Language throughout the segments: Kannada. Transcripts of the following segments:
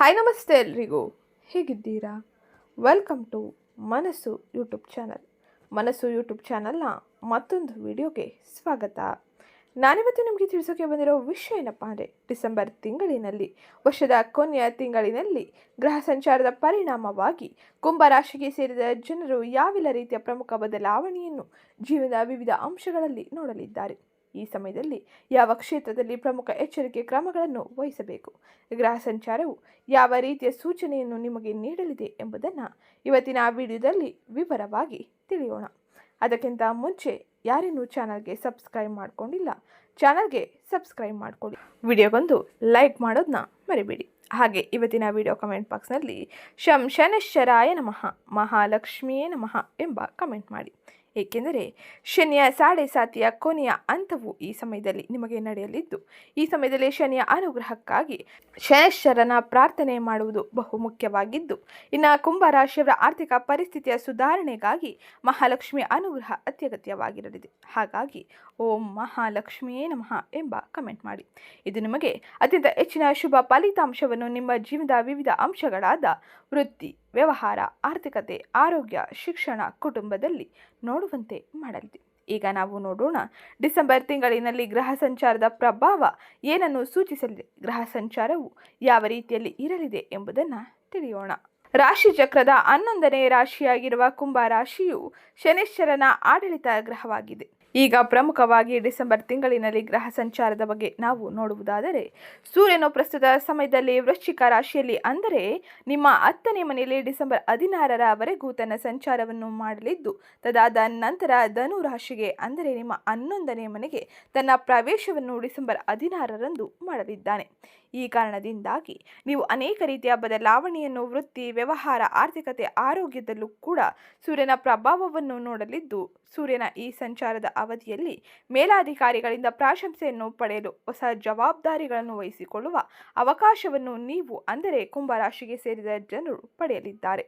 ಹಾಯ್ ನಮಸ್ತೆ ಎಲ್ರಿಗೂ, ಹೇಗಿದ್ದೀರಾ? ವೆಲ್ಕಮ್ ಟು ಮನಸ್ಸು ಯೂಟ್ಯೂಬ್ ಚಾನಲ್. ಮನಸ್ಸು ಯೂಟ್ಯೂಬ್ ಚಾನಲ್ನ ಮತ್ತೊಂದು ವಿಡಿಯೋಗೆ ಸ್ವಾಗತ. ನಾನಿವತ್ತು ನಿಮಗೆ ತಿಳಿಸೋಕೆ ಬಂದಿರೋ ವಿಷಯ ಏನಪ್ಪ ಅಂದರೆ, ಡಿಸೆಂಬರ್ ತಿಂಗಳಿನಲ್ಲಿ, ವರ್ಷದ ಕೊನೆಯ ತಿಂಗಳಿನಲ್ಲಿ ಗ್ರಹ ಸಂಚಾರದ ಪರಿಣಾಮವಾಗಿ ಕುಂಭರಾಶಿಗೆ ಸೇರಿದ ಜನರು ಯಾವೆಲ್ಲ ರೀತಿಯ ಪ್ರಮುಖ ಬದಲಾವಣೆಯನ್ನು ಜೀವನದ ವಿವಿಧ ಅಂಶಗಳಲ್ಲಿ ನೋಡಲಿದ್ದಾರೆ, ಈ ಸಮಯದಲ್ಲಿ ಯಾವ ಕ್ಷೇತ್ರದಲ್ಲಿ ಪ್ರಮುಖ ಎಚ್ಚರಿಕೆ ಕ್ರಮಗಳನ್ನು ವಹಿಸಬೇಕು, ಗ್ರಹ ಸಂಚಾರವು ಯಾವ ರೀತಿಯ ಸೂಚನೆಯನ್ನು ನಿಮಗೆ ನೀಡಲಿದೆ ಎಂಬುದನ್ನು ಇವತ್ತಿನ ವಿಡಿಯೋದಲ್ಲಿ ವಿವರವಾಗಿ ತಿಳಿಯೋಣ. ಅದಕ್ಕಿಂತ ಮುಂಚೆ ಯಾರೇನೂ ಚಾನಲ್ಗೆ ಸಬ್ಸ್ಕ್ರೈಬ್ ಮಾಡ್ಕೊಂಡಿಲ್ಲ, ಚಾನಲ್ಗೆ ಸಬ್ಸ್ಕ್ರೈಬ್ ಮಾಡ್ಕೊಳ್ಳಿ. ವಿಡಿಯೋಗೊಂದು ಲೈಕ್ ಮಾಡೋದನ್ನ ಮರಿಬೇಡಿ. ಹಾಗೆ ಇವತ್ತಿನ ವಿಡಿಯೋ ಕಮೆಂಟ್ ಬಾಕ್ಸ್ನಲ್ಲಿ ಶಂ ಶನೈಶ್ಚರಾಯ ನಮಃ, ಮಹಾಲಕ್ಷ್ಮಿಯೇ ನಮಃ ಎಂಬ ಕಮೆಂಟ್ ಮಾಡಿ. ಏಕೆಂದರೆ ಶನಿಯ ಸಾಡೆ ಸಾತಿಯ ಕೊನೆಯ ಹಂತವು ಈ ಸಮಯದಲ್ಲಿ ನಿಮಗೆ ನಡೆಯಲಿದ್ದು, ಈ ಸಮಯದಲ್ಲಿ ಶನಿಯ ಅನುಗ್ರಹಕ್ಕಾಗಿ ಶನೈಶ್ಚರನ ಪ್ರಾರ್ಥನೆ ಮಾಡುವುದು ಬಹು ಮುಖ್ಯವಾಗಿದ್ದು, ಇನ್ನು ಕುಂಭರಾಶಿಯವರ ಆರ್ಥಿಕ ಪರಿಸ್ಥಿತಿಯ ಸುಧಾರಣೆಗಾಗಿ ಮಹಾಲಕ್ಷ್ಮಿಯ ಅನುಗ್ರಹ ಅತ್ಯಗತ್ಯವಾಗಿರಲಿದೆ. ಹಾಗಾಗಿ ಓಂ ಮಹಾಲಕ್ಷ್ಮಿಯೇ ನಮಃ ಎಂಬ ಕಮೆಂಟ್ ಮಾಡಿ. ಇದು ನಿಮಗೆ ಅತ್ಯಂತ ಹೆಚ್ಚಿನ ಶುಭ ಫಲಿತಾಂಶವನ್ನು ನಿಮ್ಮ ಜೀವನದ ವಿವಿಧ ಅಂಶಗಳಾದ ವೃತ್ತಿ, ವ್ಯವಹಾರ, ಆರ್ಥಿಕತೆ, ಆರೋಗ್ಯ, ಶಿಕ್ಷಣ, ಕುಟುಂಬದಲ್ಲಿ ನೋಡುವಂತೆ ಮಾಡಲಿದೆ. ಈಗ ನಾವು ನೋಡೋಣ, ಡಿಸೆಂಬರ್ ತಿಂಗಳಿನಲ್ಲಿ ಗ್ರಹ ಸಂಚಾರದ ಪ್ರಭಾವ ಏನನ್ನು ಸೂಚಿಸಲಿದೆ, ಗ್ರಹ ಸಂಚಾರವು ಯಾವ ರೀತಿಯಲ್ಲಿ ಇರಲಿದೆ ಎಂಬುದನ್ನು ತಿಳಿಯೋಣ. ರಾಶಿ ಚಕ್ರದ 11ನೇ ರಾಶಿಯಾಗಿರುವ ಕುಂಭ ರಾಶಿಯು ಶನೈಶ್ಚರನ ಆಡಳಿತ ಗ್ರಹವಾಗಿದೆ. ಈಗ ಪ್ರಮುಖವಾಗಿ ಡಿಸೆಂಬರ್ ತಿಂಗಳಿನಲ್ಲಿ ಗ್ರಹ ಸಂಚಾರದ ಬಗ್ಗೆ ನಾವು ನೋಡುವುದಾದರೆ, ಸೂರ್ಯನು ಪ್ರಸ್ತುತ ಸಮಯದಲ್ಲಿ ವೃಶ್ಚಿಕ ರಾಶಿಯಲ್ಲಿ, ಅಂದರೆ ನಿಮ್ಮ 10ನೇ ಮನೆಯಲ್ಲಿ ಡಿಸೆಂಬರ್ 16ರವರೆಗೂ ತನ್ನ ಸಂಚಾರವನ್ನು ಮಾಡಲಿದ್ದು, ತದಾದ ನಂತರ ಧನು ರಾಶಿಗೆ, ಅಂದರೆ ನಿಮ್ಮ 11ನೇ ಮನೆಗೆ ತನ್ನ ಪ್ರವೇಶವನ್ನು ಡಿಸೆಂಬರ್ 16ರಂದು ಮಾಡಲಿದ್ದಾನೆ. ಈ ಕಾರಣದಿಂದಾಗಿ ನೀವು ಅನೇಕ ರೀತಿಯ ಬದಲಾವಣೆಯನ್ನು ವೃತ್ತಿ, ವ್ಯವಹಾರ, ಆರ್ಥಿಕತೆ, ಆರೋಗ್ಯದಲ್ಲೂ ಕೂಡ ಸೂರ್ಯನ ಪ್ರಭಾವವನ್ನು ನೋಡಲಿದ್ದು, ಸೂರ್ಯನ ಈ ಸಂಚಾರದ ಅವಧಿಯಲ್ಲಿ ಮೇಲಾಧಿಕಾರಿಗಳಿಂದ ಪ್ರಶಂಸೆಯನ್ನು ಪಡೆಯಲು ಹೊಸ ಜವಾಬ್ದಾರಿಗಳನ್ನು ವಹಿಸಿಕೊಳ್ಳುವ ಅವಕಾಶವನ್ನು ನೀವು, ಅಂದರೆ ಕುಂಭರಾಶಿಗೆ ಸೇರಿದ ಜನರು ಪಡೆಯಲಿದ್ದಾರೆ.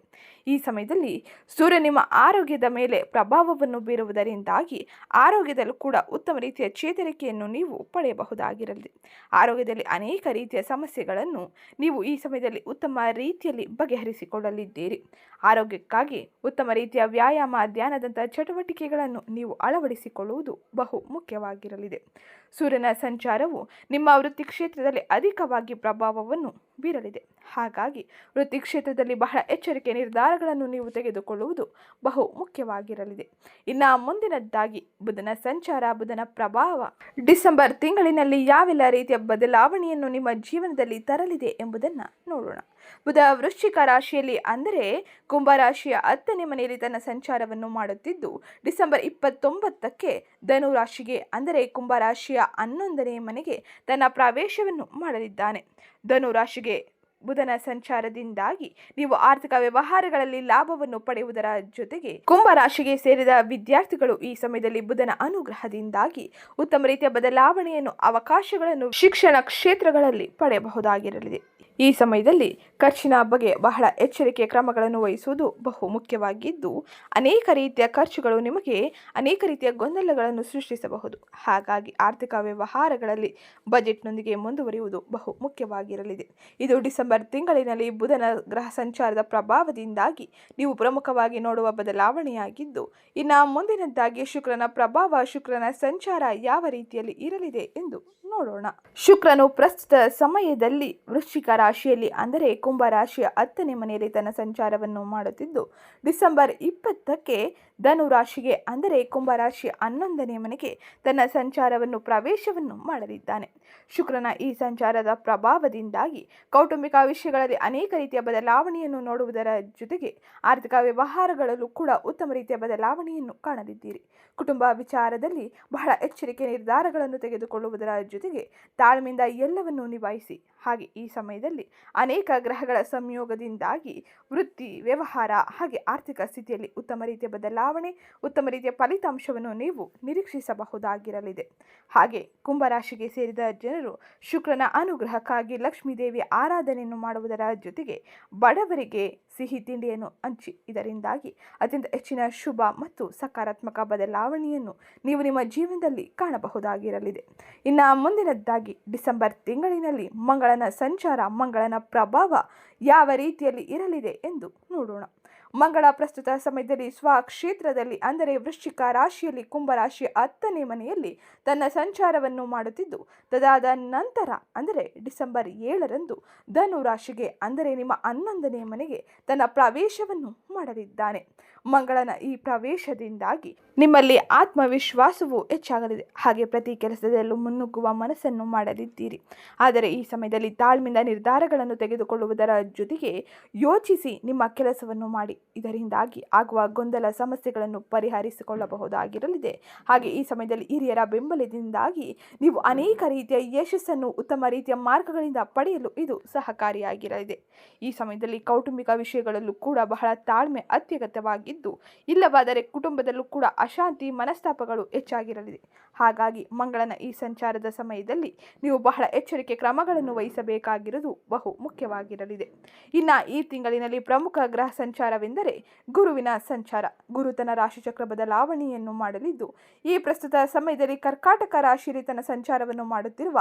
ಈ ಸಮಯದಲ್ಲಿ ಸೂರ್ಯ ನಿಮ್ಮ ಆರೋಗ್ಯದ ಮೇಲೆ ಪ್ರಭಾವವನ್ನು ಬೀರುವುದರಿಂದಾಗಿ ಆರೋಗ್ಯದಲ್ಲೂ ಕೂಡ ಉತ್ತಮ ರೀತಿಯ ಚೇತರಿಕೆಯನ್ನು ನೀವು ಪಡೆಯಬಹುದಾಗಿರಲಿದೆ. ಆರೋಗ್ಯದಲ್ಲಿ ಅನೇಕ ರೀತಿಯ ಸಮಸ್ಯೆಗಳನ್ನು ನೀವು ಈ ಸಮಯದಲ್ಲಿ ಉತ್ತಮ ರೀತಿಯಲ್ಲಿ ಬಗೆಹರಿಸಿಕೊಳ್ಳಲಿದ್ದೀರಿ. ಆರೋಗ್ಯಕ್ಕಾಗಿ ಉತ್ತಮ ರೀತಿಯ ವ್ಯಾಯಾಮ, ಧ್ಯಾನದಂತಹ ಚಟುವಟಿಕೆಗಳನ್ನು ನೀವು ಅಳವಡಿಸಿಕೊಳ್ಳುವುದು ಬಹು ಮುಖ್ಯವಾಗಿರಲಿದೆ. ಸೂರ್ಯನ ಸಂಚಾರವು ನಿಮ್ಮ ವೃತ್ತಿ ಕ್ಷೇತ್ರದಲ್ಲಿ ಅಧಿಕವಾಗಿ ಪ್ರಭಾವವನ್ನು ಬೀರಲಿದೆ. ಹಾಗಾಗಿ ವೃತ್ತಿ ಕ್ಷೇತ್ರದಲ್ಲಿ ಬಹಳ ಎಚ್ಚರಿಕೆ ನಿರ್ಧಾರಗಳನ್ನು ನೀವು ತೆಗೆದುಕೊಳ್ಳುವುದು ಬಹು ಮುಖ್ಯವಾಗಿರಲಿದೆ. ಇನ್ನು ಮುಂದಿನದ್ದಾಗಿ ಬುಧನ ಸಂಚಾರ, ಬುಧನ ಪ್ರಭಾವ ಡಿಸೆಂಬರ್ ತಿಂಗಳಿನಲ್ಲಿ ಯಾವೆಲ್ಲ ರೀತಿಯ ಬದಲಾವಣೆಯನ್ನು ನಿಮ್ಮ ಜೀವನದಲ್ಲಿ ತರಲಿದೆ ಎಂಬುದನ್ನು ನೋಡೋಣ. ಬುಧ ವೃಶ್ಚಿಕ ರಾಶಿಯಲ್ಲಿ, ಅಂದರೆ ಕುಂಭರಾಶಿಯ 10ನೇ ಮನೆಯಲ್ಲಿ ತನ್ನ ಸಂಚಾರವನ್ನು ಮಾಡುತ್ತಿದ್ದು, ಡಿಸೆಂಬರ್ 29ಕ್ಕೆ ಧನು ರಾಶಿಗೆ, ಅಂದರೆ ಕುಂಭರಾಶಿಯ 11ನೇ ಮನೆಗೆ ತನ್ನ ಪ್ರವೇಶವನ್ನು ಮಾಡಲಿದ್ದಾನೆ. ಧನು ರಾಶಿಗೆ ಬುಧನ ಸಂಚಾರದಿಂದಾಗಿ ನೀವು ಆರ್ಥಿಕ ವ್ಯವಹಾರಗಳಲ್ಲಿ ಲಾಭವನ್ನು ಪಡೆಯುವುದರ ಜೊತೆಗೆ, ಕುಂಭರಾಶಿಗೆ ಸೇರಿದ ವಿದ್ಯಾರ್ಥಿಗಳು ಈ ಸಮಯದಲ್ಲಿ ಬುಧನ ಅನುಗ್ರಹದಿಂದಾಗಿ ಉತ್ತಮ ರೀತಿಯ ಬದಲಾವಣೆಯನ್ನು, ಅವಕಾಶಗಳನ್ನು ಶಿಕ್ಷಣ ಕ್ಷೇತ್ರಗಳಲ್ಲಿ ಪಡೆಯಬಹುದಾಗಿರಲಿದೆ. ಈ ಸಮಯದಲ್ಲಿ ಖರ್ಚಿನ ಬಗ್ಗೆ ಬಹಳ ಎಚ್ಚರಿಕೆ ಕ್ರಮಗಳನ್ನು ವಹಿಸುವುದು ಬಹು ಮುಖ್ಯವಾಗಿದ್ದು, ಅನೇಕ ರೀತಿಯ ಖರ್ಚುಗಳು ನಿಮಗೆ ಅನೇಕ ರೀತಿಯ ಗೊಂದಲಗಳನ್ನು ಸೃಷ್ಟಿಸಬಹುದು. ಹಾಗಾಗಿ ಆರ್ಥಿಕ ವ್ಯವಹಾರಗಳಲ್ಲಿ ಬಜೆಟ್ನೊಂದಿಗೆ ಮುಂದುವರಿಯುವುದು ಬಹು ಮುಖ್ಯವಾಗಿರಲಿದೆ. ಇದು ಡಿಸೆಂಬರ್ ತಿಂಗಳಿನಲ್ಲಿ ಬುಧನ ಗ್ರಹ ಸಂಚಾರದ ಪ್ರಭಾವದಿಂದಾಗಿ ನೀವು ಪ್ರಮುಖವಾಗಿ ನೋಡುವ ಬದಲಾವಣೆಯಾಗಿದ್ದು, ಇನ್ನು ಮುಂದಿನದ್ದಾಗಿ ಶುಕ್ರನ ಪ್ರಭಾವ, ಶುಕ್ರನ ಸಂಚಾರ ಯಾವ ರೀತಿಯಲ್ಲಿ ಇರಲಿದೆ ಎಂದು ನೋಡೋಣ. ಶುಕ್ರನು ಪ್ರಸ್ತುತ ಸಮಯದಲ್ಲಿ ವೃಶ್ಚಿಕ ರಾಶಿಯಲ್ಲಿ, ಅಂದರೆ ಕುಂಭರಾಶಿಯ 10ನೇ ಮನೆಯಲ್ಲಿ ತನ್ನ ಸಂಚಾರವನ್ನು ಮಾಡುತ್ತಿದ್ದು, ಡಿಸೆಂಬರ್ 20ಕ್ಕೆ ಧನು ರಾಶಿಗೆ, ಅಂದರೆ ಕುಂಭರಾಶಿಯ 11ನೇ ಮನೆಗೆ ತನ್ನ ಸಂಚಾರವನ್ನು ಪ್ರವೇಶವನ್ನು ಮಾಡಲಿದ್ದಾನೆ. ಶುಕ್ರನ ಈ ಸಂಚಾರದ ಪ್ರಭಾವದಿಂದಾಗಿ ಕೌಟುಂಬಿಕ ವಿಷಯಗಳಲ್ಲಿ ಅನೇಕ ರೀತಿಯ ಬದಲಾವಣೆಯನ್ನು ನೋಡುವುದರ ಜೊತೆಗೆ ಆರ್ಥಿಕ ವ್ಯವಹಾರಗಳಲ್ಲೂ ಕೂಡ ಉತ್ತಮ ರೀತಿಯ ಬದಲಾವಣೆಯನ್ನು ಕಾಣಲಿದ್ದೀರಿ. ಕುಟುಂಬ ವಿಚಾರದಲ್ಲಿ ಬಹಳ ಎಚ್ಚರಿಕೆ ನಿರ್ಧಾರಗಳನ್ನು ತೆಗೆದುಕೊಳ್ಳುವುದರ ಜೊತೆಗೆ ತಾಳ್ಮೆಯಿಂದ ಎಲ್ಲವನ್ನೂ ನಿಭಾಯಿಸಿ. ಹಾಗೆ ಈ ಸಮಯದಲ್ಲಿ ಅನೇಕ ಗ್ರಹಗಳ ಸಂಯೋಗದಿಂದಾಗಿ ವೃತ್ತಿ, ವ್ಯವಹಾರ ಹಾಗೆ ಆರ್ಥಿಕ ಸ್ಥಿತಿಯಲ್ಲಿ ಉತ್ತಮ ರೀತಿಯ ಬದಲಾವಣೆ, ಉತ್ತಮ ರೀತಿಯ ಫಲಿತಾಂಶವನ್ನು ನೀವು ನಿರೀಕ್ಷಿಸಬಹುದಾಗಿರಲಿದೆ. ಹಾಗೆ ಕುಂಭರಾಶಿಗೆ ಸೇರಿದ ಜನರು ಶುಕ್ರನ ಅನುಗ್ರಹಕ್ಕಾಗಿ ಲಕ್ಷ್ಮೀ ದೇವಿಯ ಆರಾಧನೆಯನ್ನು ಮಾಡುವುದರ ಜೊತೆಗೆ ಬಡವರಿಗೆ ಸಿಹಿ ತಿಂಡಿಯನ್ನು ಹಂಚಿ, ಇದರಿಂದಾಗಿ ಅತ್ಯಂತ ಹೆಚ್ಚಿನ ಶುಭ ಮತ್ತು ಸಕಾರಾತ್ಮಕ ಬದಲಾವಣೆಯನ್ನು ನೀವು ನಿಮ್ಮ ಜೀವನದಲ್ಲಿ ಕಾಣಬಹುದಾಗಿರಲಿದೆ. ಇನ್ನು ಮುಂದಿನದ್ದಾಗಿ ಡಿಸೆಂಬರ್ ತಿಂಗಳಿನಲ್ಲಿ ಮಂಗಳನ ಸಂಚಾರ, ಮಂಗಳನ ಪ್ರಭಾವ ಯಾವ ರೀತಿಯಲ್ಲಿ ಇರಲಿದೆ ಎಂದು ನೋಡೋಣ. ಮಂಗಳ ಪ್ರಸ್ತುತ ಸಮಯದಲ್ಲಿ ಸ್ವಕ್ಷೇತ್ರದಲ್ಲಿ ಅಂದರೆ ವೃಶ್ಚಿಕ ರಾಶಿಯಲ್ಲಿ ಕುಂಭರಾಶಿಯ 10ನೇ ಮನೆಯಲ್ಲಿ ತನ್ನ ಸಂಚಾರವನ್ನು ಮಾಡುತ್ತಿದ್ದು, ತದಾದ ನಂತರ ಅಂದರೆ ಡಿಸೆಂಬರ್ 7ರಂದು ಧನು ರಾಶಿಗೆ ಅಂದರೆ ನಿಮ್ಮ 11ನೇ ಮನೆಗೆ ತನ್ನ ಪ್ರವೇಶವನ್ನು ಮಾಡಲಿದ್ದಾನೆ. ಮಂಗಳನ ಈ ಪ್ರವೇಶದಿಂದಾಗಿ ನಿಮ್ಮಲ್ಲಿ ಆತ್ಮವಿಶ್ವಾಸವು ಹೆಚ್ಚಾಗಲಿದೆ. ಹಾಗೆ ಪ್ರತಿ ಕೆಲಸದಲ್ಲೂ ಮುನ್ನುಗ್ಗುವ ಮನಸ್ಸನ್ನು ಮಾಡಲಿದ್ದೀರಿ. ಆದರೆ ಈ ಸಮಯದಲ್ಲಿ ತಾಳ್ಮೆಯಿಂದ ನಿರ್ಧಾರಗಳನ್ನು ತೆಗೆದುಕೊಳ್ಳುವುದರ ಜೊತೆಗೆ ಯೋಚಿಸಿ ನಿಮ್ಮ ಕೆಲಸವನ್ನು ಮಾಡಿ. ಇದರಿಂದಾಗಿ ಆಗುವ ಗೊಂದಲ ಸಮಸ್ಯೆಗಳನ್ನು ಪರಿಹರಿಸಿಕೊಳ್ಳಬಹುದಾಗಿರಲಿದೆ. ಹಾಗೆ ಈ ಸಮಯದಲ್ಲಿ ಹಿರಿಯರ ಬೆಂಬಲದಿಂದಾಗಿ ನೀವು ಅನೇಕ ರೀತಿಯ ಯಶಸ್ಸನ್ನು ಉತ್ತಮ ರೀತಿಯ ಮಾರ್ಗಗಳಿಂದ ಪಡೆಯಲು ಇದು ಸಹಕಾರಿಯಾಗಿರಲಿದೆ. ಈ ಸಮಯದಲ್ಲಿ ಕೌಟುಂಬಿಕ ವಿಷಯಗಳಲ್ಲೂ ಕೂಡ ಬಹಳ ತಾಳ್ಮೆ ಅತ್ಯಗತ್ಯವಾಗಿದ್ದು, ಇಲ್ಲವಾದರೆ ಕುಟುಂಬದಲ್ಲೂ ಕೂಡ ಅಶಾಂತಿ ಮನಸ್ತಾಪಗಳು ಹೆಚ್ಚಾಗಿರಲಿದೆ. ಹಾಗಾಗಿ ಮಂಗಳನ ಈ ಸಂಚಾರದ ಸಮಯದಲ್ಲಿ ನೀವು ಬಹಳ ಎಚ್ಚರಿಕೆ ಕ್ರಮಗಳನ್ನು ವಹಿಸಬೇಕಾಗಿರುವುದು ಬಹು ಮುಖ್ಯವಾಗಿರಲಿದೆ. ಇನ್ನು ಈ ತಿಂಗಳಿನಲ್ಲಿ ಪ್ರಮುಖ ಗ್ರಹ ಸಂಚಾರವೆಂದರೆ ಗುರುವಿನ ಸಂಚಾರ. ಗುರು ತನ್ನ ರಾಶಿಚಕ್ರ ಬದಲಾವಣೆಯನ್ನು ಮಾಡಲಿದ್ದು, ಈ ಪ್ರಸ್ತುತ ಸಮಯದಲ್ಲಿ ಕರ್ಕಾಟಕ ರಾಶಿಯಲ್ಲಿ ತನ್ನ ಸಂಚಾರವನ್ನು ಮಾಡುತ್ತಿರುವ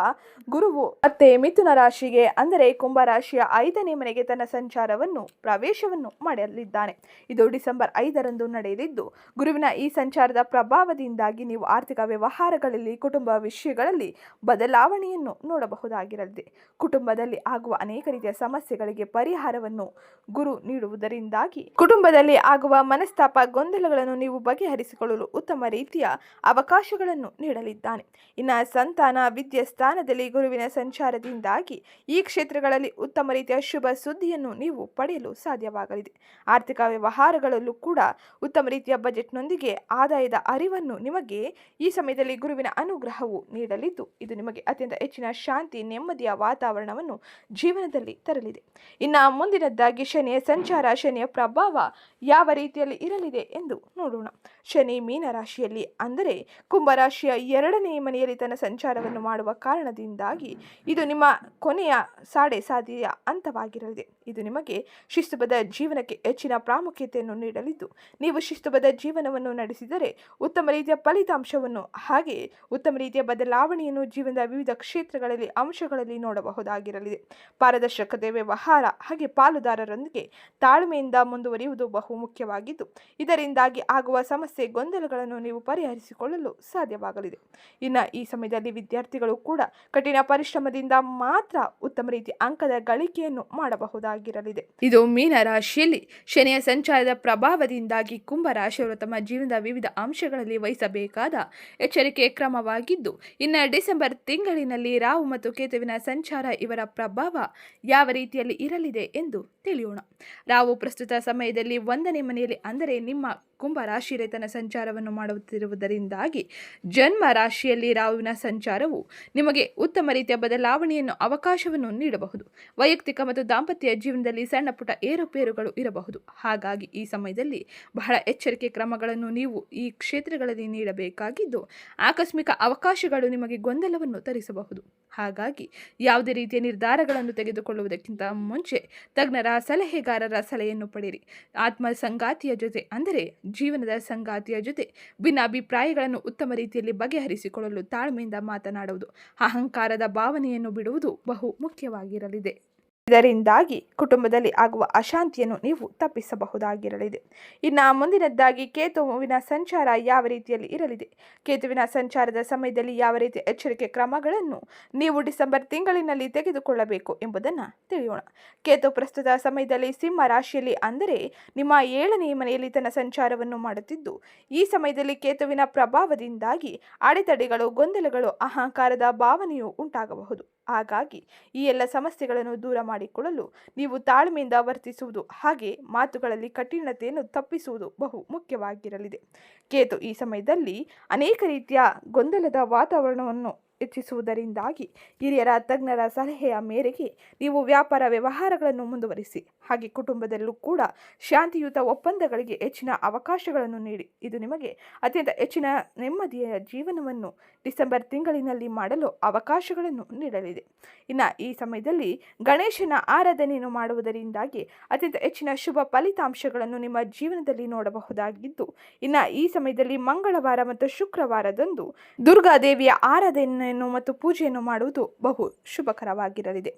ಗುರುವು ಮತ್ತೆ ಮಿಥುನ ರಾಶಿಗೆ ಅಂದರೆ ಕುಂಭ ರಾಶಿಯ 5ನೇ ಮನೆಗೆ ತನ್ನ ಸಂಚಾರವನ್ನು ಪ್ರವೇಶವನ್ನು ಮಾಡಲಿದ್ದಾನೆ. ಇದು ಡಿಸೆಂಬರ್ 5ರಂದು ನಡೆಯಲಿದ್ದು, ಗುರುವಿನ ಈ ಸಂಚಾರದ ಪ್ರಭಾವದಿಂದಾಗಿ ನೀವು ಆರ್ಥಿಕ ವ್ಯವಹಾರಗಳಲ್ಲಿ, ಕುಟುಂಬ ವಿಷಯಗಳಲ್ಲಿ ಬದಲಾವಣೆಯನ್ನು ನೋಡಬಹುದಾಗಿರಲಿದೆ. ಕುಟುಂಬದಲ್ಲಿ ಆಗುವ ಅನೇಕ ರೀತಿಯ ಸಮಸ್ಯೆಗಳಿಗೆ ಪರಿಹಾರವನ್ನು ಗುರು ನೀಡುವುದರಿಂದಾಗಿ ಕುಟುಂಬದಲ್ಲಿ ಆಗುವ ಮನಸ್ತಾಪ, ಗೊಂದಲಗಳನ್ನು ನೀವು ಬಗೆಹರಿಸಿಕೊಳ್ಳಲು ಉತ್ತಮ ರೀತಿಯ ಅವಕಾಶಗಳನ್ನು ನೀಡಲಿದ್ದಾನೆ. ಇನ್ನು ಸಂತಾನ, ವಿದ್ಯೆ ಸ್ಥಾನದಲ್ಲಿ ಗುರುವಿನ ಸಂಚಾರದಿಂದಾಗಿ ಈ ಕ್ಷೇತ್ರಗಳಲ್ಲಿ ಉತ್ತಮ ರೀತಿಯ ಶುಭ ಸುದ್ದಿಯನ್ನು ನೀವು ಪಡೆಯಲು ಸಾಧ್ಯವಾಗಲಿದೆ. ಆರ್ಥಿಕ ವ್ಯವಹಾರಗಳಲ್ಲೂ ಕೂಡ ಉತ್ತಮ ರೀತಿಯ ಬಜೆಟ್ನೊಂದಿಗೆ ಆದಾಯದ ಅರಿವನ್ನು ನಿಮಗೆ ಈ ಸಮಯದಲ್ಲಿ ಗುರುವಿನ ಅನುಗ್ರಹವು ನೀಡಲಿದ್ದು, ಇದು ನಿಮಗೆ ಅತ್ಯಂತ ಹೆಚ್ಚಿನ ಶಾಂತಿ, ನೆಮ್ಮದಿಯ ವಾತಾವರಣವನ್ನು ಜೀವನದಲ್ಲಿ ತರಲಿದೆ. ಇನ್ನು ಮುಂದಿನದ್ದಾಗಿ ಶನಿಯ ಸಂಚಾರ, ಶನಿಯ ಪ್ರಭಾವ ಯಾವ ರೀತಿಯಲ್ಲಿ ಇರಲಿದೆ ಎಂದು ನೋಡೋಣ. ಶನಿ ಮೀನ ರಾಶಿಯಲ್ಲಿ ಅಂದರೆ ಕುಂಭರಾಶಿಯ 2ನೇ ಮನೆಯಲ್ಲಿ ತನ್ನ ಸಂಚಾರವನ್ನು ಮಾಡುವ ಕಾರಣದಿಂದಾಗಿ ಇದು ನಿಮ್ಮ ಕೊನೆಯ ಸಾಡೆಸಾತಿಯ ಹಂತವಾಗಿರಲಿದೆ. ಇದು ನಿಮಗೆ ಶಿಸ್ತುಬದ್ಧ ಜೀವನಕ್ಕೆ ಹೆಚ್ಚಿನ ಪ್ರಾಮುಖ್ಯತೆಯನ್ನು ನೀಡಲಿದ್ದು, ನೀವು ಶಿಸ್ತುಬದ್ಧ ಜೀವನವನ್ನು ನಡೆಸಿದರೆ ಉತ್ತಮ ರೀತಿಯ ಫಲಿತಾಂಶವನ್ನು ಹಾಗೆ ಉತ್ತಮ ರೀತಿಯ ಬದಲಾವಣೆಯನ್ನು ಜೀವನದ ವಿವಿಧ ಕ್ಷೇತ್ರಗಳಲ್ಲಿ, ಅಂಶಗಳಲ್ಲಿ ನೋಡಬಹುದಾಗಿರಲಿದೆ. ಪಾರದರ್ಶಕತೆ, ವ್ಯವಹಾರ ಹಾಗೆ ಪಾಲುದಾರರೊಂದಿಗೆ ತಾಳ್ಮೆಯಿಂದ ಮುಂದುವರಿಯುವುದು ಬಹು ಮುಖ್ಯವಾಗಿದ್ದು, ಇದರಿಂದಾಗಿ ಆಗುವ ಸಮಸ್ಯೆ, ಗೊಂದಲಗಳನ್ನು ನೀವು ಪರಿಹರಿಸಿಕೊಳ್ಳಲು ಸಾಧ್ಯವಾಗಲಿದೆ. ಇನ್ನು ಈ ಸಮಯದಲ್ಲಿ ವಿದ್ಯಾರ್ಥಿಗಳು ಕೂಡ ಕಠಿಣ ಪರಿಶ್ರಮದಿಂದ ಮಾತ್ರ ಉತ್ತಮ ರೀತಿಯ ಅಂಕದ ಗಳಿಕೆಯನ್ನು ಮಾಡಬಹುದಾಗಿರಲಿದೆ. ಇದು ಮೀನ ರಾಶಿಯಲ್ಲಿ ಶನಿಯ ಸಂಚಾರದ ಪ್ರಭಾವದಿಂದಾಗಿ ಕುಂಭ ರಾಶಿಯವರು ತಮ್ಮ ಜೀವನದ ವಿವಿಧ ಅಂಶಗಳಲ್ಲಿ ವಹಿಸಬೇಕಾದ ಎಚ್ಚರಿಕೆ ಕ್ರಮವಾಗಿದ್ದು, ಇನ್ನು ಡಿಸೆಂಬರ್ ತಿಂಗಳಿನಲ್ಲಿ ರಾಹು ಮತ್ತು ಕೇತುವಿನ ಸಂಚಾರ, ಇವರ ಪ್ರಭಾವ ಯಾವ ರೀತಿಯಲ್ಲಿ ಇರಲಿದೆ ಎಂದು ತಿಳಿಯೋಣ. ರಾಹು ಪ್ರಸ್ತುತ ಸಮಯದಲ್ಲಿ 1ನೇ ಮನೆಯಲ್ಲಿ ಅಂದರೆ ನಿಮ್ಮ ಕುಂಭ ರಾಶಿಯಲ್ಲಿ ತನ್ನ ಸಂಚಾರವನ್ನು ಮಾಡುತ್ತಿರುವುದರಿಂದಾಗಿ ಜನ್ಮ ರಾಶಿಯಲ್ಲಿ ರಾಹುವಿನ ಸಂಚಾರವು ನಿಮಗೆ ಉತ್ತಮ ರೀತಿಯ ಬದಲಾವಣೆಯನ್ನು, ಅವಕಾಶವನ್ನು ನೀಡಬಹುದು. ವೈಯಕ್ತಿಕ ಮತ್ತು ದಾಂಪತ್ಯ ಜೀವನದಲ್ಲಿ ಸಣ್ಣ ಪುಟ್ಟ ಏರುಪೇರುಗಳು ಇರಬಹುದು. ಹಾಗಾಗಿ ಈ ಸಮಯದಲ್ಲಿ ಬಹಳ ಎಚ್ಚರಿಕೆ ಕ್ರಮಗಳನ್ನು ನೀವು ಈ ಕ್ಷೇತ್ರಗಳಲ್ಲಿ ನೀಡಬೇಕಾಗಿದ್ದು, ಆಕಸ್ಮಿಕ ಅವಕಾಶಗಳು ನಿಮಗೆ ಗೊಂದಲವನ್ನು ತರಿಸಬಹುದು. ಹಾಗಾಗಿ ಯಾವುದೇ ರೀತಿಯ ನಿರ್ಧಾರಗಳನ್ನು ತೆಗೆದುಕೊಳ್ಳುವುದಕ್ಕಿಂತ ಮುಂಚೆ ತಜ್ಞರ, ಸಲಹೆಗಾರರ ಸಲಹೆಯನ್ನು ಪಡೆಯಿರಿ. ಆತ್ಮ ಸಂಗಾತಿಯ ಜೊತೆ ಅಂದರೆ ಜೀವನದ ಸಂಗಾತಿಯ ಜೊತೆ ಭಿನ್ನಾಭಿಪ್ರಾಯಗಳನ್ನು ಉತ್ತಮ ರೀತಿಯಲ್ಲಿ ಬಗೆಹರಿಸಿಕೊಳ್ಳಲು ತಾಳ್ಮೆಯಿಂದ ಮಾತನಾಡುವುದು, ಅಹಂಕಾರದ ಭಾವನೆಯನ್ನು ಬಿಡುವುದು ಬಹು ಮುಖ್ಯವಾಗಿರಲಿದೆ. ಇದರಿಂದಾಗಿ ಕುಟುಂಬದಲ್ಲಿ ಆಗುವ ಅಶಾಂತಿಯನ್ನು ನೀವು ತಪ್ಪಿಸಬಹುದಾಗಿರಲಿದೆ. ಇನ್ನು ಮುಂದಿನದ್ದಾಗಿ ಕೇತುವಿನ ಸಂಚಾರ ಯಾವ ರೀತಿಯಲ್ಲಿ ಇರಲಿದೆ, ಕೇತುವಿನ ಸಂಚಾರದ ಸಮಯದಲ್ಲಿ ಯಾವ ರೀತಿಯ ಎಚ್ಚರಿಕೆ ಕ್ರಮಗಳನ್ನು ನೀವು ಡಿಸೆಂಬರ್ ತಿಂಗಳಿನಲ್ಲಿ ತೆಗೆದುಕೊಳ್ಳಬೇಕು ಎಂಬುದನ್ನು ತಿಳಿಯೋಣ. ಕೇತು ಪ್ರಸ್ತುತ ಸಮಯದಲ್ಲಿ ಸಿಂಹ ರಾಶಿಯಲ್ಲಿ ಅಂದರೆ ನಿಮ್ಮ 7ನೇ ಮನೆಯಲ್ಲಿ ತನ್ನ ಸಂಚಾರವನ್ನು ಮಾಡುತ್ತಿದ್ದು, ಈ ಸಮಯದಲ್ಲಿ ಕೇತುವಿನ ಪ್ರಭಾವದಿಂದಾಗಿ ಅಡೆತಡೆಗಳು, ಗೊಂದಲಗಳು, ಅಹಂಕಾರದ ಭಾವನೆಯು ಉಂಟಾಗಬಹುದು. ಹಾಗಾಗಿ ಈ ಎಲ್ಲ ಸಮಸ್ಯೆಗಳನ್ನು ದೂರ ಮಾಡಿಕೊಳ್ಳಲು ನೀವು ತಾಳ್ಮೆಯಿಂದ ವರ್ತಿಸುವುದು ಹಾಗೆ ಮಾತುಗಳಲ್ಲಿ ಕಠಿಣತೆಯನ್ನು ತಪ್ಪಿಸುವುದು ಬಹು ಮುಖ್ಯವಾಗಿರಲಿದೆ. ಕೇತು ಈ ಸಮಯದಲ್ಲಿ ಅನೇಕ ರೀತಿಯ ಗೊಂದಲದ ವಾತಾವರಣವನ್ನು ಹೆಚ್ಚಿಸುವುದರಿಂದಾಗಿ ಹಿರಿಯರ, ತಜ್ಞರ ಸಲಹೆಯ ಮೇರೆಗೆ ನೀವು ವ್ಯಾಪಾರ ವ್ಯವಹಾರಗಳನ್ನು ಮುಂದುವರಿಸಿ. ಹಾಗೆ ಕುಟುಂಬದಲ್ಲೂ ಕೂಡ ಶಾಂತಿಯುತ ಒಪ್ಪಂದಗಳಿಗೆ ಹೆಚ್ಚಿನ ಅವಕಾಶಗಳನ್ನು ನೀಡಿ. ಇದು ನಿಮಗೆ ಅತ್ಯಂತ ಹೆಚ್ಚಿನ ನೆಮ್ಮದಿಯ ಜೀವನವನ್ನು ಡಿಸೆಂಬರ್ ತಿಂಗಳಿನಲ್ಲಿ ಮಾಡಲು ಅವಕಾಶಗಳನ್ನು ನೀಡಲಿದೆ. ಇನ್ನು ಈ ಸಮಯದಲ್ಲಿ ಗಣೇಶನ ಆರಾಧನೆಯನ್ನು ಮಾಡುವುದರಿಂದಾಗಿ ಅತ್ಯಂತ ಹೆಚ್ಚಿನ ಶುಭ ಫಲಿತಾಂಶಗಳನ್ನು ನಿಮ್ಮ ಜೀವನದಲ್ಲಿ ನೋಡಬಹುದಾಗಿದ್ದು, ಇನ್ನು ಈ ಸಮಯದಲ್ಲಿ ಮಂಗಳವಾರ ಮತ್ತು ಶುಕ್ರವಾರದಂದು ದುರ್ಗಾದೇವಿಯ ಆರಾಧನೆ ಪ್ರಾರ್ಥನೆಯನ್ನು ಮತ್ತು ಪೂಜೆಯನ್ನು ಮಾಡುವುದು ಬಹು ಶುಭಕರವಾಗಿರಲಿದೆ.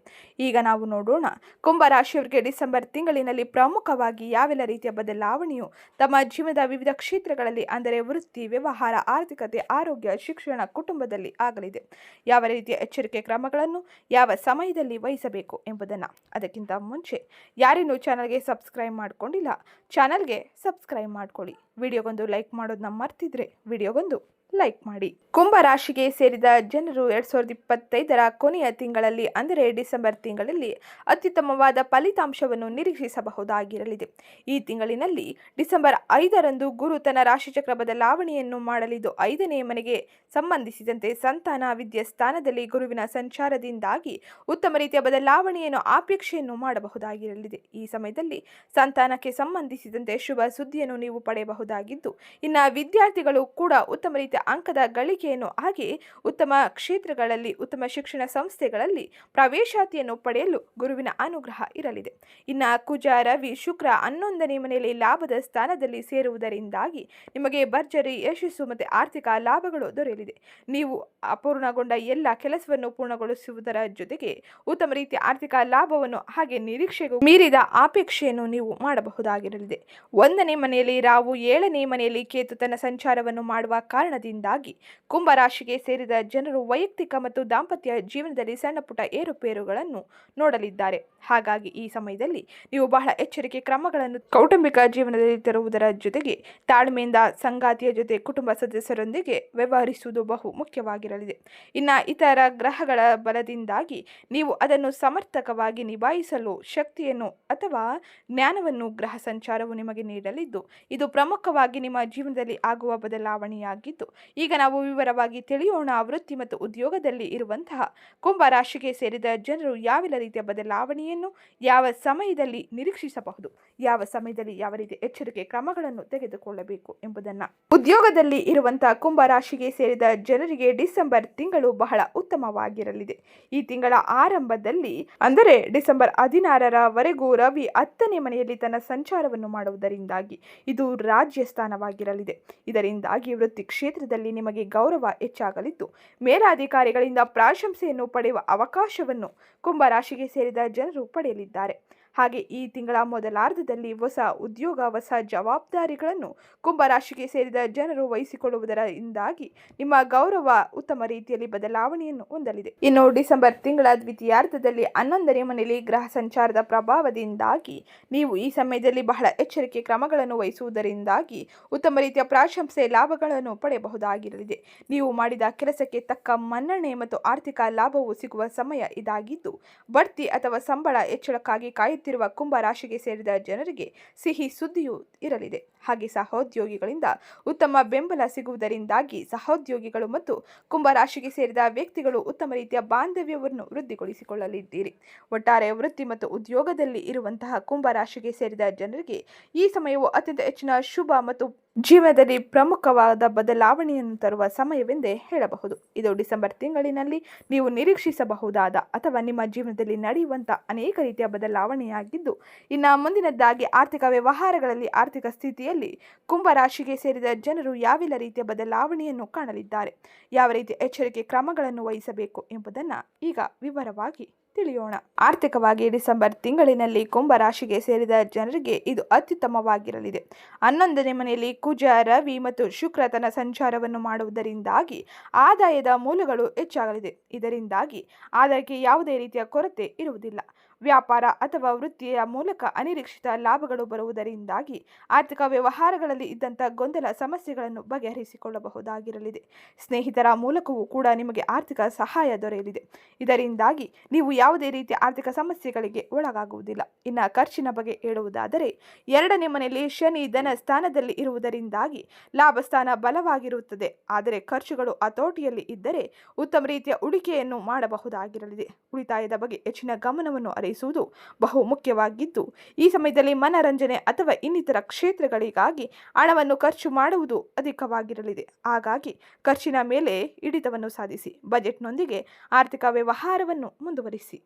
ಈಗ ನಾವು ನೋಡೋಣ, ಕುಂಭರಾಶಿಯವರಿಗೆ ಡಿಸೆಂಬರ್ ತಿಂಗಳಿನಲ್ಲಿ ಪ್ರಮುಖವಾಗಿ ಯಾವೆಲ್ಲ ರೀತಿಯ ಬದಲಾವಣೆಯು ತಮ್ಮ ಜೀವನದ ವಿವಿಧ ಕ್ಷೇತ್ರಗಳಲ್ಲಿ, ಅಂದರೆ ವೃತ್ತಿ, ವ್ಯವಹಾರ, ಆರ್ಥಿಕತೆ, ಆರೋಗ್ಯ, ಶಿಕ್ಷಣ, ಕುಟುಂಬದಲ್ಲಿ ಆಗಲಿದೆ. ಯಾವ ರೀತಿಯ ಎಚ್ಚರಿಕೆ ಕ್ರಮಗಳನ್ನು ಯಾವ ಸಮಯದಲ್ಲಿ ವಹಿಸಬೇಕು ಎಂಬುದನ್ನು. ಅದಕ್ಕಿಂತ ಮುಂಚೆ ಯಾರೇನು ಚಾನಲ್ಗೆ ಸಬ್ಸ್ಕ್ರೈಬ್ ಮಾಡ್ಕೊಂಡಿಲ್ಲ, ಚಾನಲ್ಗೆ ಸಬ್ಸ್ಕ್ರೈಬ್ ಮಾಡ್ಕೊಳ್ಳಿ. ವಿಡಿಯೋಗೊಂದು ಲೈಕ್ ಮಾಡೋದನ್ನ ಮರ್ತಿದ್ರೆ ವಿಡಿಯೋಗೊಂದು ಲೈಕ್ ಮಾಡಿ. ಕುಂಭ ರಾಶಿಗೆ ಸೇರಿದ ಜನರು 2025ರ ಕೊನೆಯ ತಿಂಗಳಲ್ಲಿ, ಅಂದರೆ ಡಿಸೆಂಬರ್ ತಿಂಗಳಲ್ಲಿ ಅತ್ಯುತ್ತಮವಾದ ಫಲಿತಾಂಶವನ್ನು ನಿರೀಕ್ಷಿಸಬಹುದಾಗಿರಲಿದೆ. ಈ ತಿಂಗಳಿನಲ್ಲಿ ಡಿಸೆಂಬರ್ 5ರಂದು ಗುರು ತನ್ನ ರಾಶಿಚಕ್ರ ಬದಲಾವಣೆಯನ್ನು ಮಾಡಲಿದ್ದು, 5ನೇ ಮನೆಗೆ ಸಂಬಂಧಿಸಿದಂತೆ ಸಂತಾನ, ವಿದ್ಯೆ ಸ್ಥಾನದಲ್ಲಿ ಗುರುವಿನ ಸಂಚಾರದಿಂದಾಗಿ ಉತ್ತಮ ರೀತಿಯ ಬದಲಾವಣೆಯನ್ನು ಅಪೇಕ್ಷೆಯನ್ನು ಮಾಡಬಹುದಾಗಿರಲಿದೆ. ಈ ಸಮಯದಲ್ಲಿ ಸಂತಾನಕ್ಕೆ ಸಂಬಂಧಿಸಿದಂತೆ ಶುಭ ಸುದ್ದಿಯನ್ನು ನೀವು ಪಡೆಯಬಹುದಾಗಿದ್ದು, ಇನ್ನು ವಿದ್ಯಾರ್ಥಿಗಳು ಕೂಡ ಉತ್ತಮ ರೀತಿಯ ಅಂಕದ ಗಳಿಕೆಯನ್ನು, ಹಾಗೆ ಉತ್ತಮ ಕ್ಷೇತ್ರಗಳಲ್ಲಿ, ಉತ್ತಮ ಶಿಕ್ಷಣ ಸಂಸ್ಥೆಗಳಲ್ಲಿ ಪ್ರವೇಶಾತಿಯನ್ನು ಪಡೆಯಲು ಗುರುವಿನ ಅನುಗ್ರಹ ಇರಲಿದೆ. ಇನ್ನು ಕುಜ, ರವಿ, ಶುಕ್ರ 11ನೇ ಮನೆಯಲ್ಲಿ ಲಾಭದ ಸ್ಥಾನದಲ್ಲಿ ಸೇರುವುದರಿಂದಾಗಿ ನಿಮಗೆ ಭರ್ಜರಿ ಯಶಸ್ಸು ಮತ್ತು ಆರ್ಥಿಕ ಲಾಭಗಳು ದೊರೆಯಲಿದೆ. ನೀವು ಅಪೂರ್ಣಗೊಂಡ ಎಲ್ಲ ಕೆಲಸವನ್ನು ಪೂರ್ಣಗೊಳಿಸುವುದರ ಜೊತೆಗೆ ಉತ್ತಮ ರೀತಿಯ ಆರ್ಥಿಕ ಲಾಭವನ್ನು, ಹಾಗೆ ನಿರೀಕ್ಷೆಗೂ ಮೀರಿದ ಅಪೇಕ್ಷೆಯನ್ನು ನೀವು ಮಾಡಬಹುದಾಗಿರಲಿದೆ. 1ನೇ ಮನೆಯಲ್ಲಿ ರಾಹು, 7ನೇ ಮನೆಯಲ್ಲಿ ಕೇತು ತನ್ನ ಸಂಚಾರವನ್ನು ಮಾಡುವ ಕಾರಣದಿಂದಾಗಿ ಕುಂಭರಾಶಿಗೆ ಸೇರಿದ ಜನರು ವೈಯಕ್ತಿಕ ಮತ್ತು ದಾಂಪತ್ಯ ಜೀವನದಲ್ಲಿ ಸಣ್ಣ ಪುಟ್ಟ ಏರುಪೇರುಗಳನ್ನು ನೋಡಲಿದ್ದಾರೆ. ಹಾಗಾಗಿ ಈ ಸಮಯದಲ್ಲಿ ನೀವು ಬಹಳ ಎಚ್ಚರಿಕೆ ಕ್ರಮಗಳನ್ನು ಕೌಟುಂಬಿಕ ಜೀವನದಲ್ಲಿ ತರುವುದರ ಜೊತೆಗೆ ತಾಳ್ಮೆಯಿಂದ ಸಂಗಾತಿಯ ಜೊತೆ, ಕುಟುಂಬ ಸದಸ್ಯರೊಂದಿಗೆ ವ್ಯವಹರಿಸುವುದು ಬಹು ಮುಖ್ಯವಾಗಿರಲಿದೆ. ಇನ್ನು ಇತರ ಗ್ರಹಗಳ ಬಲದಿಂದಾಗಿ ನೀವು ಅದನ್ನು ಸಮರ್ಥಕವಾಗಿ ನಿಭಾಯಿಸಲು ಶಕ್ತಿಯನ್ನು ಅಥವಾ ಜ್ಞಾನವನ್ನು ಗ್ರಹ ಸಂಚಾರವು ನಿಮಗೆ ನೀಡಲಿದ್ದು, ಇದು ಪ್ರಮುಖವಾಗಿ ನಿಮ್ಮ ಜೀವನದಲ್ಲಿ ಆಗುವ ಬದಲಾವಣೆಯಾಗಿದ್ದು, ಈಗ ನಾವು ವಿವರವಾಗಿ ತಿಳಿಯೋಣ. ವೃತ್ತಿ ಮತ್ತು ಉದ್ಯೋಗದಲ್ಲಿ ಇರುವಂತಹ ಕುಂಭ ರಾಶಿಗೆ ಸೇರಿದ ಜನರು ಯಾವೆಲ್ಲ ರೀತಿಯ ಬದಲಾವಣೆಯನ್ನು ಯಾವ ಸಮಯದಲ್ಲಿ ನಿರೀಕ್ಷಿಸಬಹುದು, ಯಾವ ಸಮಯದಲ್ಲಿ ಯಾವ ರೀತಿಯ ಎಚ್ಚರಿಕೆ ಕ್ರಮಗಳನ್ನು ತೆಗೆದುಕೊಳ್ಳಬೇಕು ಎಂಬುದನ್ನು. ಉದ್ಯೋಗದಲ್ಲಿ ಇರುವಂತಹ ಕುಂಭ ರಾಶಿಗೆ ಸೇರಿದ ಜನರಿಗೆ ಡಿಸೆಂಬರ್ ತಿಂಗಳು ಬಹಳ ಉತ್ತಮವಾಗಿರಲಿದೆ. ಈ ತಿಂಗಳ ಆರಂಭದಲ್ಲಿ, ಅಂದರೆ ಡಿಸೆಂಬರ್ 16ರವರೆಗೂ ರವಿ 10ನೇ ಮನೆಯಲ್ಲಿ ತನ್ನ ಸಂಚಾರವನ್ನು ಮಾಡುವುದರಿಂದಾಗಿ ಇದು ರಾಜ್ಯ ಸ್ಥಾನವಾಗಿರಲಿದೆ. ಇದರಿಂದಾಗಿ ವೃತ್ತಿ ಕ್ಷೇತ್ರದಲ್ಲಿ ನಿಮಗೆ ಗೌರವ ಹೆಚ್ಚಾಗಲಿದ್ದು, ಮೇಲಾಧಿಕಾರಿಗಳಿಂದ ಪ್ರಶಂಸೆಯನ್ನು ಪಡೆಯುವ ಅವಕಾಶವನ್ನು ಕುಂಭ ರಾಶಿಗೆ ಸೇರಿದ ಜನರು ಪಡೆಯಲಿದ್ದಾರೆ. ಹಾಗೆ ಈ ತಿಂಗಳ ಮೊದಲಾರ್ಧದಲ್ಲಿ ಹೊಸ ಉದ್ಯೋಗ, ಹೊಸ ಜವಾಬ್ದಾರಿಗಳನ್ನು ಕುಂಭ ರಾಶಿಗೆ ಸೇರಿದ ಜನರು ವಹಿಸಿಕೊಳ್ಳುವುದರಿಂದಾಗಿ ನಿಮ್ಮ ಗೌರವ ಉತ್ತಮ ರೀತಿಯಲ್ಲಿ ಬದಲಾವಣೆಯನ್ನು ಹೊಂದಲಿದೆ. ಇನ್ನು ಡಿಸೆಂಬರ್ ತಿಂಗಳ ದ್ವಿತೀಯಾರ್ಧದಲ್ಲಿ 11ನೇ ಮನೆಯಲ್ಲಿ ಗ್ರಹ ಸಂಚಾರದ ಪ್ರಭಾವದಿಂದಾಗಿ ನೀವು ಈ ಸಮಯದಲ್ಲಿ ಬಹಳ ಎಚ್ಚರಿಕೆ ಕ್ರಮಗಳನ್ನು ವಹಿಸುವುದರಿಂದಾಗಿ ಉತ್ತಮ ರೀತಿಯ ಪ್ರಶಂಸೆ, ಲಾಭಗಳನ್ನು ಪಡೆಯಬಹುದಾಗಿರಲಿದೆ. ನೀವು ಮಾಡಿದ ಕೆಲಸಕ್ಕೆ ತಕ್ಕ ಮನ್ನಣೆ ಮತ್ತು ಆರ್ಥಿಕ ಲಾಭವು ಸಿಗುವ ಸಮಯ ಇದಾಗಿದ್ದು, ಬಡ್ತಿ ಅಥವಾ ಸಂಬಳ ಹೆಚ್ಚಳಕ್ಕಾಗಿ ಕಾಯುತ್ತಿರುವ ಕುಂಭ ರಾಶಿಗೆ ಸೇರಿದ ಜನರಿಗೆ ಸಿಹಿ ಸುದ್ದಿಯೂ ಇರಲಿದೆ. ಹಾಗೆ ಸಹೋದ್ಯೋಗಿಗಳಿಂದ ಉತ್ತಮ ಬೆಂಬಲ ಸಿಗುವುದರಿಂದಾಗಿ ಸಹೋದ್ಯೋಗಿಗಳು ಮತ್ತು ಕುಂಭ ರಾಶಿಗೆ ಸೇರಿದ ವ್ಯಕ್ತಿಗಳು ಉತ್ತಮ ರೀತಿಯ ಬಾಂಧವ್ಯವನ್ನು ವೃದ್ಧಿಗೊಳಿಸಿಕೊಳ್ಳಲಿದ್ದೀರಿ. ಒಟ್ಟಾರೆ ವೃತ್ತಿ ಮತ್ತು ಉದ್ಯೋಗದಲ್ಲಿ ಇರುವಂತಹ ಕುಂಭ ರಾಶಿಗೆ ಸೇರಿದ ಜನರಿಗೆ ಈ ಸಮಯವು ಅತ್ಯಂತ ಹೆಚ್ಚಿನ ಶುಭ ಮತ್ತು ಜೀವನದಲ್ಲಿ ಪ್ರಮುಖವಾದ ಬದಲಾವಣೆಯನ್ನು ತರುವ ಸಮಯವೆಂದೇ ಹೇಳಬಹುದು. ಇದು ಡಿಸೆಂಬರ್ ತಿಂಗಳಿನಲ್ಲಿ ನೀವು ನಿರೀಕ್ಷಿಸಬಹುದಾದ ಅಥವಾ ನಿಮ್ಮ ಜೀವನದಲ್ಲಿ ನಡೆಯುವಂಥ ಅನೇಕ ರೀತಿಯ ಬದಲಾವಣೆಯಾಗಿದ್ದು, ಇನ್ನು ಮುಂದಿನದ್ದಾಗಿ ಆರ್ಥಿಕ ವ್ಯವಹಾರಗಳಲ್ಲಿ, ಆರ್ಥಿಕ ಸ್ಥಿತಿಯಲ್ಲಿ ಕುಂಭ ರಾಶಿಗೆ ಸೇರಿದ ಜನರು ಯಾವೆಲ್ಲ ರೀತಿಯ ಬದಲಾವಣೆಯನ್ನು ಕಾಣಲಿದ್ದಾರೆ, ಯಾವ ರೀತಿಯ ಎಚ್ಚರಿಕೆ ಕ್ರಮಗಳನ್ನು ವಹಿಸಬೇಕು ಎಂಬುದನ್ನು ಈಗ ವಿವರವಾಗಿ ತಿಳಿಯೋಣ. ಆರ್ಥಿಕವಾಗಿ ಡಿಸೆಂಬರ್ ತಿಂಗಳಿನಲ್ಲಿ ಕುಂಭ ರಾಶಿಗೆ ಸೇರಿದ ಜನರಿಗೆ ಇದು ಅತ್ಯುತ್ತಮವಾಗಿರಲಿದೆ. 11ನೇ ಮನೆಯಲ್ಲಿ ಕುಜ, ರವಿ ಮತ್ತು ಶುಕ್ರ ತನ್ನ ಸಂಚಾರವನ್ನು ಮಾಡುವುದರಿಂದಾಗಿ ಆದಾಯದ ಮೂಲಗಳು ಹೆಚ್ಚಾಗಲಿದೆ. ಇದರಿಂದಾಗಿ ಆದಾಯಕ್ಕೆ ಯಾವುದೇ ರೀತಿಯ ಕೊರತೆ ಇರುವುದಿಲ್ಲ. ವ್ಯಾಪಾರ ಅಥವಾ ವೃತ್ತಿಯ ಮೂಲಕ ಅನಿರೀಕ್ಷಿತ ಲಾಭಗಳು ಬರುವುದರಿಂದಾಗಿ ಆರ್ಥಿಕ ವ್ಯವಹಾರಗಳಲ್ಲಿ ಇದ್ದಂಥ ಗೊಂದಲ ಸಮಸ್ಯೆಗಳನ್ನು ಬಗೆಹರಿಸಿಕೊಳ್ಳಬಹುದಾಗಿರಲಿದೆ. ಸ್ನೇಹಿತರ ಮೂಲಕವೂ ಕೂಡ ನಿಮಗೆ ಆರ್ಥಿಕ ಸಹಾಯ ದೊರೆಯಲಿದೆ. ಇದರಿಂದಾಗಿ ನೀವು ಯಾವುದೇ ರೀತಿಯ ಆರ್ಥಿಕ ಸಮಸ್ಯೆಗಳಿಗೆ ಒಳಗಾಗುವುದಿಲ್ಲ. ಇನ್ನು ಖರ್ಚಿನ ಬಗ್ಗೆ ಹೇಳುವುದಾದರೆ, 2ನೇ ಮನೆಯಲ್ಲಿ ಶನಿ ಧನ ಸ್ಥಾನದಲ್ಲಿ ಇರುವುದರಿಂದಾಗಿ ಲಾಭ ಸ್ಥಾನ ಬಲವಾಗಿರುತ್ತದೆ. ಆದರೆ ಖರ್ಚುಗಳು ಹತೋಟಿಯಲ್ಲಿ ಇದ್ದರೆ ಉತ್ತಮ ರೀತಿಯ ಉಳಿಕೆಯನ್ನು ಮಾಡಬಹುದಾಗಿರಲಿದೆ. ಉಳಿತಾಯದ ಬಗ್ಗೆ ಹೆಚ್ಚಿನ ಗಮನವನ್ನು ಹರಿಸುವುದು ಬಹು ಮುಖ್ಯವಾಗಿದ್ದು, ಈ ಸಮಯದಲ್ಲಿ ಮನರಂಜನೆ ಅಥವಾ ಇನ್ನಿತರ ಕ್ಷೇತ್ರಗಳಿಗಾಗಿ ಹಣವನ್ನು ಖರ್ಚು ಮಾಡುವುದು ಅಧಿಕವಾಗಿರಲಿದೆ. ಹಾಗಾಗಿ ಖರ್ಚಿನ ಮೇಲೆ ಹಿಡಿತವನ್ನು ಸಾಧಿಸಿ ಬಜೆಟ್ನೊಂದಿಗೆ ಆರ್ಥಿಕ ವ್ಯವಹಾರವನ್ನು ಮುಂದುವರಿಸಿ.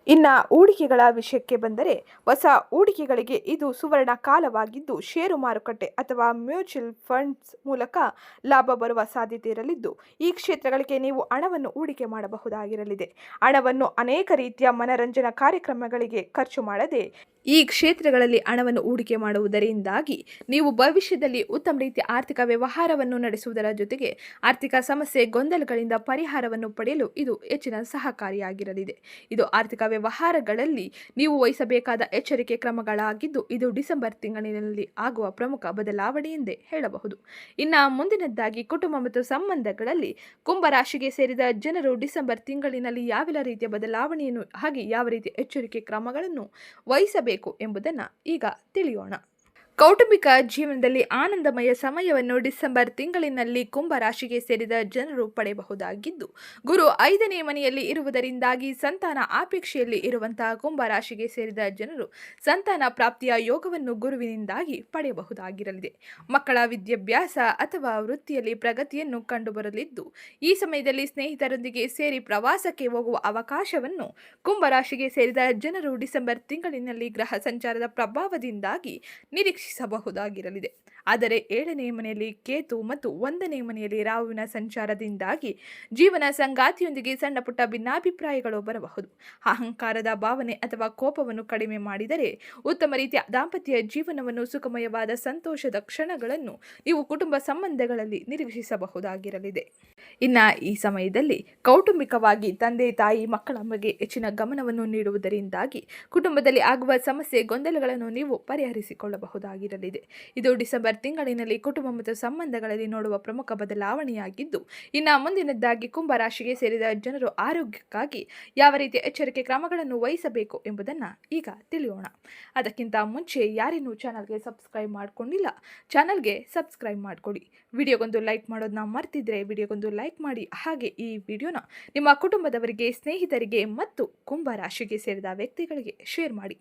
ಇನ್ನು ಹೂಡಿಕೆಗಳ ವಿಷಯಕ್ಕೆ ಬಂದರೆ ಹೊಸ ಹೂಡಿಕೆಗಳಿಗೆ ಇದು ಸುವರ್ಣ ಕಾಲವಾಗಿದ್ದು ಷೇರು ಮಾರುಕಟ್ಟೆ ಅಥವಾ ಮ್ಯೂಚುವಲ್ ಫಂಡ್ಸ್ ಮೂಲಕ ಲಾಭ ಬರುವ ಸಾಧ್ಯತೆ ಇರಲಿದ್ದು ಈ ಕ್ಷೇತ್ರಗಳಿಗೆ ನೀವು ಹಣವನ್ನು ಹೂಡಿಕೆ ಮಾಡಬಹುದಾಗಿರಲಿದೆ. ಹಣವನ್ನು ಅನೇಕ ರೀತಿಯ ಮನರಂಜನಾ ಕಾರ್ಯಕ್ರಮಗಳಿಗೆ ಖರ್ಚು ಮಾಡದೆ ಈ ಕ್ಷೇತ್ರಗಳಲ್ಲಿ ಹಣವನ್ನು ಹೂಡಿಕೆ ಮಾಡುವುದರಿಂದಾಗಿ ನೀವು ಭವಿಷ್ಯದಲ್ಲಿ ಉತ್ತಮ ರೀತಿಯ ಆರ್ಥಿಕ ವ್ಯವಹಾರವನ್ನು ನಡೆಸುವುದರ ಜೊತೆಗೆ ಆರ್ಥಿಕ ಸಮಸ್ಯೆ ಗೊಂದಲಗಳಿಂದ ಪರಿಹಾರವನ್ನು ಪಡೆಯಲು ಇದು ಹೆಚ್ಚಿನ ಸಹಕಾರಿಯಾಗಿರಲಿದೆ. ಇದು ಆರ್ಥಿಕ ವ್ಯವಹಾರಗಳಲ್ಲಿ ನೀವು ವಹಿಸಬೇಕಾದ ಎಚ್ಚರಿಕೆ ಕ್ರಮಗಳಾಗಿದ್ದು ಇದು ಡಿಸೆಂಬರ್ ತಿಂಗಳಿನಲ್ಲಿ ಆಗುವ ಪ್ರಮುಖ ಬದಲಾವಣೆ ಎಂದೇ ಹೇಳಬಹುದು. ಇನ್ನು ಮುಂದಿನದ್ದಾಗಿ ಕುಟುಂಬ ಮತ್ತು ಸಂಬಂಧಗಳಲ್ಲಿ ಕುಂಭರಾಶಿಗೆ ಸೇರಿದ ಜನರು ಡಿಸೆಂಬರ್ ತಿಂಗಳಿನಲ್ಲಿ ಯಾವೆಲ್ಲ ರೀತಿಯ ಬದಲಾವಣೆಯನ್ನು ಹಾಗೆ ಯಾವ ರೀತಿಯ ಎಚ್ಚರಿಕೆ ಕ್ರಮಗಳನ್ನು ವಹಿಸಬೇಕು ಎಂಬುದನ್ನು ಈಗ ತಿಳಿಯೋಣ. ಕೌಟುಂಬಿಕ ಜೀವನದಲ್ಲಿ ಆನಂದಮಯ ಸಮಯವನ್ನು ಡಿಸೆಂಬರ್ ತಿಂಗಳಿನಲ್ಲಿ ಕುಂಭ ರಾಶಿಗೆ ಸೇರಿದ ಜನರು ಪಡೆಯಬಹುದಾಗಿದ್ದು ಗುರು 5ನೇ ಮನೆಯಲ್ಲಿ ಇರುವುದರಿಂದಾಗಿ ಸಂತಾನ ಅಪೇಕ್ಷೆಯಲ್ಲಿ ಇರುವಂತಹ ಕುಂಭ ರಾಶಿಗೆ ಸೇರಿದ ಜನರು ಸಂತಾನ ಪ್ರಾಪ್ತಿಯ ಯೋಗವನ್ನು ಗುರುವಿನಿಂದಾಗಿ ಪಡೆಯಬಹುದಾಗಿರಲಿದೆ. ಮಕ್ಕಳ ವಿದ್ಯಾಭ್ಯಾಸ ಅಥವಾ ವೃತ್ತಿಯಲ್ಲಿ ಪ್ರಗತಿಯನ್ನು ಕಂಡುಬರಲಿದ್ದು ಈ ಸಮಯದಲ್ಲಿ ಸ್ನೇಹಿತರೊಂದಿಗೆ ಸೇರಿ ಪ್ರವಾಸಕ್ಕೆ ಹೋಗುವ ಅವಕಾಶವನ್ನು ಕುಂಭ ರಾಶಿಗೆ ಸೇರಿದ ಜನರು ಡಿಸೆಂಬರ್ ತಿಂಗಳಿನಲ್ಲಿ ಗ್ರಹ ಸಂಚಾರದ ಪ್ರಭಾವದಿಂದಾಗಿ ನಿರೀಕ್ಷಿಸಬಹುದಾಗಿರಲಿದೆ. ಆದರೆ 7ನೇ ಮನೆಯಲ್ಲಿ ಕೇತು ಮತ್ತು 1ನೇ ಮನೆಯಲ್ಲಿ ರಾಹುವಿನ ಸಂಚಾರದಿಂದಾಗಿ ಜೀವನ ಸಂಗಾತಿಯೊಂದಿಗೆ ಸಣ್ಣ ಪುಟ್ಟ ಭಿನ್ನಾಭಿಪ್ರಾಯಗಳು ಬರಬಹುದು. ಅಹಂಕಾರದ ಭಾವನೆ ಅಥವಾ ಕೋಪವನ್ನು ಕಡಿಮೆ ಮಾಡಿದರೆ ಉತ್ತಮ ರೀತಿಯ ದಾಂಪತ್ಯ ಜೀವನವನ್ನು ಸುಖಮಯವಾದ ಸಂತೋಷದ ಕ್ಷಣಗಳನ್ನು ನೀವು ಕುಟುಂಬ ಸಂಬಂಧಗಳಲ್ಲಿ ನಿರೀಕ್ಷಿಸಬಹುದಾಗಿರಲಿದೆ. ಇನ್ನು ಈ ಸಮಯದಲ್ಲಿ ಕೌಟುಂಬಿಕವಾಗಿ ತಂದೆ ತಾಯಿ ಮಕ್ಕಳ ಬಗ್ಗೆ ಹೆಚ್ಚಿನ ಗಮನವನ್ನು ನೀಡುವುದರಿಂದಾಗಿ ಕುಟುಂಬದಲ್ಲಿ ಆಗುವ ಸಮಸ್ಯೆ ಗೊಂದಲಗಳನ್ನು ನೀವು ಪರಿಹರಿಸಿಕೊಳ್ಳಬಹುದಾಗಿರಲಿದೆ. ಇದು ಡಿಸೆಂಬರ್ ತಿಂಗಳಿನಲ್ಲಿ ಕುಟುಂಬ ಮತ್ತು ಸಂಬಂಧಗಳಲ್ಲಿ ನೋಡುವ ಪ್ರಮುಖ ಬದಲಾವಣೆಯಾಗಿದ್ದು ಇನ್ನು ಮುಂದಿನದ್ದಾಗಿ ಕುಂಭ ರಾಶಿಗೆ ಸೇರಿದ ಜನರು ಆರೋಗ್ಯಕ್ಕಾಗಿ ಯಾವ ರೀತಿಯ ಎಚ್ಚರಿಕೆ ಕ್ರಮಗಳನ್ನು ವಹಿಸಬೇಕು ಎಂಬುದನ್ನು ಈಗ ತಿಳಿಯೋಣ. ಅದಕ್ಕಿಂತ ಮುಂಚೆ ಯಾರೇನೂ ಚಾನಲ್ಗೆ ಸಬ್ಸ್ಕ್ರೈಬ್ ಮಾಡಿಕೊಂಡಿಲ್ಲ ಚಾನಲ್ಗೆ ಸಬ್ಸ್ಕ್ರೈಬ್ ಮಾಡಿಕೊಡಿ. ವಿಡಿಯೋಗೊಂದು ಲೈಕ್ ಮಾಡೋದನ್ನ ಮರ್ತಿದ್ರೆ ವಿಡಿಯೋಗೊಂದು ಲೈಕ್ ಮಾಡಿ. ಹಾಗೆ ಈ ವಿಡಿಯೋನ ನಿಮ್ಮ ಕುಟುಂಬದವರಿಗೆ ಸ್ನೇಹಿತರಿಗೆ ಮತ್ತು ಕುಂಭ ರಾಶಿಗೆ ಸೇರಿದ ವ್ಯಕ್ತಿಗಳಿಗೆ ಶೇರ್ ಮಾಡಿ.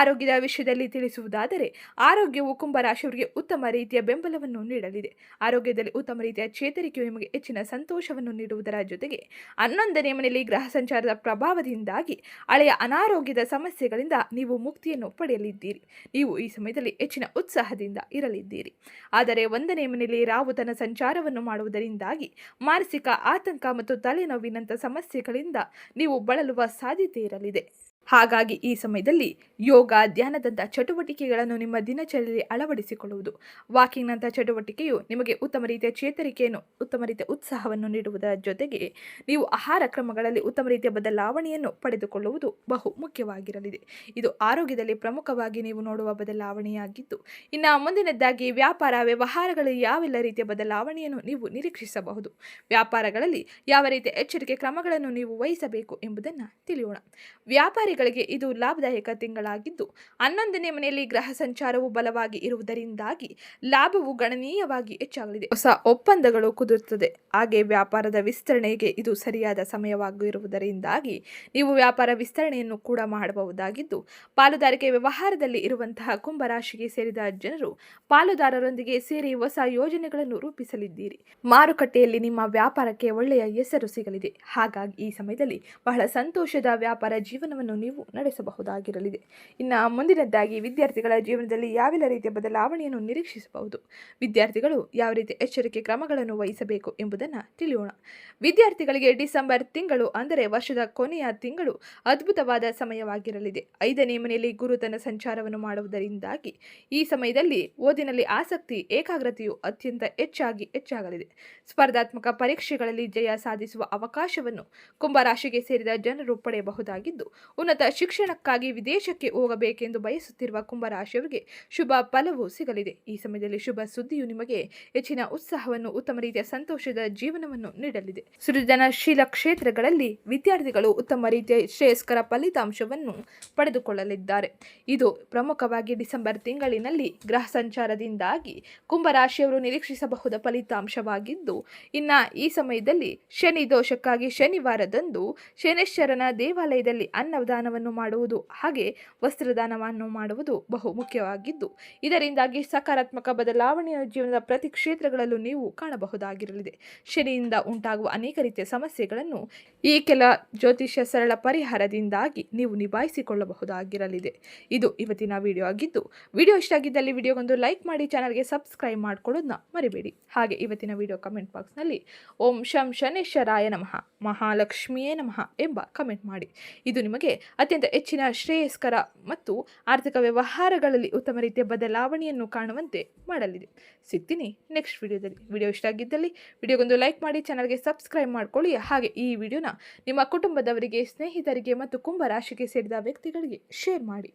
ಆರೋಗ್ಯದ ವಿಷಯದಲ್ಲಿ ತಿಳಿಸುವುದಾದರೆ ಆರೋಗ್ಯವು ಕುಂಭ ರಾಶಿಯವರಿಗೆ ಉತ್ತಮ ರೀತಿಯ ಬೆಂಬಲವನ್ನು ನೀಡಲಿದೆ. ಆರೋಗ್ಯದಲ್ಲಿ ಉತ್ತಮ ರೀತಿಯ ಚೇತರಿಕೆಯು ನಿಮಗೆ ಹೆಚ್ಚಿನ ಸಂತೋಷವನ್ನು ನೀಡುವುದರ ಜೊತೆಗೆ 11ನೇ ಮನೆಯಲ್ಲಿ ಗ್ರಹ ಸಂಚಾರದ ಪ್ರಭಾವದಿಂದಾಗಿ ಹಳೆಯ ಅನಾರೋಗ್ಯದ ಸಮಸ್ಯೆಗಳಿಂದ ನೀವು ಮುಕ್ತಿಯನ್ನು ಪಡೆಯಲಿದ್ದೀರಿ. ನೀವು ಈ ಸಮಯದಲ್ಲಿ ಹೆಚ್ಚಿನ ಉತ್ಸಾಹದಿಂದ ಇರಲಿದ್ದೀರಿ. ಆದರೆ 1ನೇ ಮನೆಯಲ್ಲಿ ರಾಹು ತನ್ನ ಸಂಚಾರವನ್ನು ಮಾಡುವುದರಿಂದಾಗಿ ಮಾನಸಿಕ ಆತಂಕ ಮತ್ತು ತಲೆನೋವಿನಂಥ ಸಮಸ್ಯೆಗಳಿಂದ ನೀವು ಬಳಲುವ ಸಾಧ್ಯತೆ ಇರಲಿದೆ. ಹಾಗಾಗಿ ಈ ಸಮಯದಲ್ಲಿ ಯೋಗ ಧ್ಯಾನದಂಥ ಚಟುವಟಿಕೆಗಳನ್ನು ನಿಮ್ಮ ದಿನಚರಿಯಲ್ಲಿ ಅಳವಡಿಸಿಕೊಳ್ಳುವುದು. ವಾಕಿಂಗ್ನಂಥ ಚಟುವಟಿಕೆಯು ನಿಮಗೆ ಉತ್ತಮ ರೀತಿಯ ಚೇತರಿಕೆಯನ್ನು ಉತ್ತಮ ರೀತಿಯ ಉತ್ಸಾಹವನ್ನು ನೀಡುವುದರ ಜೊತೆಗೆ ನೀವು ಆಹಾರ ಕ್ರಮಗಳಲ್ಲಿ ಉತ್ತಮ ರೀತಿಯ ಬದಲಾವಣೆಯನ್ನು ಪಡೆದುಕೊಳ್ಳುವುದು ಬಹು ಮುಖ್ಯವಾಗಿರಲಿದೆ. ಇದು ಆರೋಗ್ಯದಲ್ಲಿ ಪ್ರಮುಖವಾಗಿ ನೀವು ನೋಡುವ ಬದಲಾವಣೆಯಾಗಿದ್ದು ಇನ್ನು ಮುಂದಿನದ್ದಾಗಿ ವ್ಯಾಪಾರ ವ್ಯವಹಾರಗಳಲ್ಲಿ ಯಾವೆಲ್ಲ ರೀತಿಯ ಬದಲಾವಣೆಯನ್ನು ನೀವು ನಿರೀಕ್ಷಿಸಬಹುದು. ವ್ಯಾಪಾರಗಳಲ್ಲಿ ಯಾವ ರೀತಿಯ ಎಚ್ಚರಿಕೆ ಕ್ರಮಗಳನ್ನು ನೀವು ವಹಿಸಬೇಕು ಎಂಬುದನ್ನು ತಿಳಿಯೋಣ. ವ್ಯಾಪಾರಿಗಳಿಗೆ ಇದು ಲಾಭದಾಯಕ ತಿಂಗಳಾಗಿದ್ದು 11ನೇ ಮನೆಯಲ್ಲಿ ಗ್ರಹ ಸಂಚಾರವು ಬಲವಾಗಿ ಇರುವುದರಿಂದಾಗಿ ಲಾಭವು ಗಣನೀಯವಾಗಿ ಹೆಚ್ಚಾಗಲಿದೆ. ಹೊಸ ಒಪ್ಪಂದಗಳು ಕುದುರುತ್ತದೆ. ಹಾಗೆ ವ್ಯಾಪಾರದ ವಿಸ್ತರಣೆಗೆ ಇದು ಸರಿಯಾದ ಸಮಯವಾಗಿರುವುದರಿಂದಾಗಿ ನೀವು ವ್ಯಾಪಾರ ವಿಸ್ತರಣೆಯನ್ನು ಕೂಡ ಮಾಡಬಹುದಾಗಿದ್ದು ಪಾಲುದಾರಿಕೆ ವ್ಯವಹಾರದಲ್ಲಿ ಇರುವಂತಹ ಕುಂಭ ರಾಶಿಗೆ ಸೇರಿದ ಜನರು ಪಾಲುದಾರರೊಂದಿಗೆ ಸೇರಿ ಹೊಸ ಯೋಜನೆಗಳನ್ನು ರೂಪಿಸಲಿದ್ದೀರಿ. ಮಾರುಕಟ್ಟೆಯಲ್ಲಿ ನಿಮ್ಮ ವ್ಯಾಪಾರಕ್ಕೆ ಒಳ್ಳೆಯ ಹೆಸರು ಸಿಗಲಿದೆ. ಹಾಗಾಗಿ ಈ ಸಮಯದಲ್ಲಿ ಬಹಳ ಸಂತೋಷದ ವ್ಯಾಪಾರ ಜೀವನವನ್ನು ನೀವು ನಡೆಸಬಹುದಾಗಿರಲಿದೆ. ಇನ್ನು ಮುಂದಿನದ್ದಾಗಿ ವಿದ್ಯಾರ್ಥಿಗಳ ಜೀವನದಲ್ಲಿ ಯಾವೆಲ್ಲ ರೀತಿಯ ಬದಲಾವಣೆಯನ್ನು ನಿರೀಕ್ಷಿಸಬಹುದು. ವಿದ್ಯಾರ್ಥಿಗಳು ಯಾವ ರೀತಿಯ ಎಚ್ಚರಿಕೆ ಕ್ರಮಗಳನ್ನು ವಹಿಸಬೇಕು ಎಂಬುದನ್ನು ತಿಳಿಯೋಣ. ವಿದ್ಯಾರ್ಥಿಗಳಿಗೆ ಡಿಸೆಂಬರ್ ತಿಂಗಳು ಅಂದರೆ ವರ್ಷದ ಕೊನೆಯ ತಿಂಗಳು ಅದ್ಭುತವಾದ ಸಮಯವಾಗಿರಲಿದೆ. 5ನೇ ಮನೆಯಲ್ಲಿ ಗುರು ತನ್ನ ಸಂಚಾರವನ್ನು ಮಾಡುವುದರಿಂದಾಗಿ ಈ ಸಮಯದಲ್ಲಿ ಓದಿನಲ್ಲಿ ಆಸಕ್ತಿ ಏಕಾಗ್ರತೆಯು ಅತ್ಯಂತ ಹೆಚ್ಚಾಗಲಿದೆ. ಸ್ಪರ್ಧಾತ್ಮಕ ಪರೀಕ್ಷೆಗಳಲ್ಲಿ ಜಯ ಸಾಧಿಸುವ ಅವಕಾಶವನ್ನು ಕುಂಭ ರಾಶಿಗೆ ಸೇರಿದ ಜನರು ಪಡೆಯಬಹುದಾಗಿದ್ದು ಉನ್ನತ ಶಿಕ್ಷಣಕ್ಕಾಗಿ ವಿದೇಶಕ್ಕೆ ಹೋಗಬೇಕೆಂದು ಬಯಸುತ್ತಿರುವ ಕುಂಭ ರಾಶಿಯವರಿಗೆ ಶುಭ ಫಲವು ಸಿಗಲಿದೆ. ಈ ಸಮಯದಲ್ಲಿ ಶುಭ ಸುದ್ದಿಯು ನಿಮಗೆ ಹೆಚ್ಚಿನ ಉತ್ಸಾಹವನ್ನು ಉತ್ತಮ ರೀತಿಯ ಸಂತೋಷದ ಜೀವನವನ್ನು ನೀಡಲಿದೆ. ಸೃಜನಶೀಲ ಕ್ಷೇತ್ರಗಳಲ್ಲಿ ವಿದ್ಯಾರ್ಥಿಗಳು ಉತ್ತಮ ರೀತಿಯ ಶ್ರೇಯಸ್ಕರ ಫಲಿತಾಂಶವನ್ನು ಪಡೆದುಕೊಳ್ಳಲಿದ್ದಾರೆ. ಇದು ಪ್ರಮುಖವಾಗಿ ಡಿಸೆಂಬರ್ ತಿಂಗಳಿನಲ್ಲಿ ಗ್ರಹ ಸಂಚಾರದಿಂದಾಗಿ ಕುಂಭ ರಾಶಿಯವರು ನಿರೀಕ್ಷಿಸಬಹುದ ಫಲಿತಾಂಶವಾಗಿದ್ದು ಇನ್ನು ಈ ಸಮಯದಲ್ಲಿ ಶನಿ ದೋಷಕ್ಕಾಗಿ ಶನಿವಾರದಂದು ಶನೇಶ್ವರನ ದೇವಾಲಯದಲ್ಲಿ ಅನ್ನದಾನ ದಾನವನ್ನು ಮಾಡುವುದು ಹಾಗೆ ವಸ್ತ್ರದಾನವನ್ನು ಮಾಡುವುದು ಬಹು ಮುಖ್ಯವಾಗಿದ್ದು, ಇದರಿಂದಾಗಿ ಸಕಾರಾತ್ಮಕ ಬದಲಾವಣೆಯ ಜೀವನದ ಪ್ರತಿ ಕ್ಷೇತ್ರಗಳಲ್ಲೂ ನೀವು ಕಾಣಬಹುದಾಗಿರಲಿದೆ. ಶನಿಯಿಂದ ಉಂಟಾಗುವ ಅನೇಕ ರೀತಿಯ ಸಮಸ್ಯೆಗಳನ್ನು ಈ ಕೆಲ ಜ್ಯೋತಿಷ್ಯ ಸರಳ ಪರಿಹಾರದಿಂದಾಗಿ ನೀವು ನಿಭಾಯಿಸಿಕೊಳ್ಳಬಹುದಾಗಿರಲಿದೆ. ಇದು ಇವತ್ತಿನ ವಿಡಿಯೋ ಆಗಿದ್ದು, ವಿಡಿಯೋ ಇಷ್ಟ ಆಗಿದ್ದಲ್ಲಿ ವಿಡಿಯೋಗೊಂದು ಲೈಕ್ ಮಾಡಿ, ಚಾನಲ್ಗೆ ಸಬ್ಸ್ಕ್ರೈಬ್ ಮಾಡ್ಕೊಳ್ಳೋದನ್ನ ಮರಿಬೇಡಿ. ಹಾಗೆ ಇವತ್ತಿನ ವಿಡಿಯೋ ಕಮೆಂಟ್ ಬಾಕ್ಸ್ನಲ್ಲಿ ಓಂ ಶಂ ಶನೇಶ್ವರಾಯ ನಮಃ, ಮಹಾಲಕ್ಷ್ಮಿಯೇ ನಮಃ ಎಂಬ ಕಮೆಂಟ್ ಮಾಡಿ. ಇದು ನಿಮಗೆ ಅತ್ಯಂತ ಹೆಚ್ಚಿನ ಶ್ರೇಯಸ್ಕರ ಮತ್ತು ಆರ್ಥಿಕ ವ್ಯವಹಾರಗಳಲ್ಲಿ ಉತ್ತಮ ರೀತಿಯ ಬದಲಾವಣೆಯನ್ನು ಕಾಣುವಂತೆ ಮಾಡಲಿದೆ. ಸಿಗ್ತೀನಿ ನೆಕ್ಸ್ಟ್ ವಿಡಿಯೋದಲ್ಲಿ. ವಿಡಿಯೋ ಇಷ್ಟ ಆಗಿದ್ದಲ್ಲಿ ವಿಡಿಯೋಗೊಂದು ಲೈಕ್ ಮಾಡಿ, ಚಾನಲ್ಗೆ ಸಬ್ಸ್ಕ್ರೈಬ್ ಮಾಡ್ಕೊಳ್ಳಿ. ಹಾಗೆ ಈ ವಿಡಿಯೋನ ನಿಮ್ಮ ಕುಟುಂಬದವರಿಗೆ, ಸ್ನೇಹಿತರಿಗೆ ಮತ್ತು ಕುಂಭ ರಾಶಿಗೆ ಸೇರಿದ ವ್ಯಕ್ತಿಗಳಿಗೆ ಶೇರ್ ಮಾಡಿ.